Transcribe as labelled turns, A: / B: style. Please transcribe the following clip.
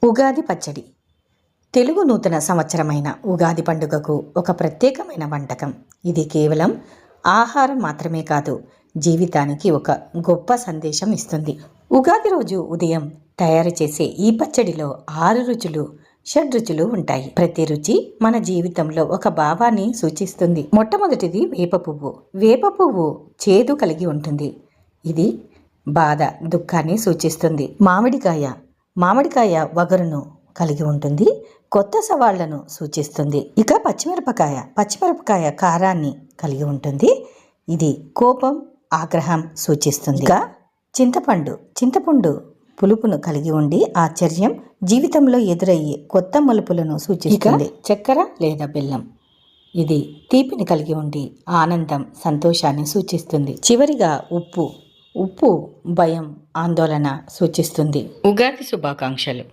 A: ఉగాది పచ్చడి. తెలుగు నూతన సంవత్సరమైన ఉగాది పండుగకు ఒక ప్రత్యేకమైన వంటకం. ఇది కేవలం ఆహారం మాత్రమే కాదు, జీవితానికి ఒక గొప్ప సందేశం ఇస్తుంది. ఉగాది రోజు ఉదయం తయారు చేసే ఈ పచ్చడిలో 6 రుచులు, షడ్రుచులు ఉంటాయి. ప్రతి రుచి మన జీవితంలో ఒక భావాన్ని సూచిస్తుంది. మొట్టమొదటిది వేప పువ్వు. వేప పువ్వు చేదు కలిగి ఉంటుంది. ఇది బాధ, దుఃఖాన్ని సూచిస్తుంది. మామిడికాయ వగరును కలిగి ఉంటుంది. కొత్త సవాళ్లను సూచిస్తుంది. ఇక పచ్చిమిరపకాయ కారాన్ని కలిగి ఉంటుంది. ఇది కోపం, ఆగ్రహం సూచిస్తుంది. ఇక చింతపండు పులుపును కలిగి ఉండి ఆశ్చర్యం, జీవితంలో ఎదురయ్యే కొత్త మలుపులను సూచిస్తుంది. చక్కెర లేదా బెల్లం, ఇది తీపిని కలిగి ఉండి ఆనందం, సంతోషాన్ని సూచిస్తుంది. చివరిగా ఉప్పు భయం, ఆందోళన సూచిస్తుంది. ఉగాది శుభాకాంక్షలు.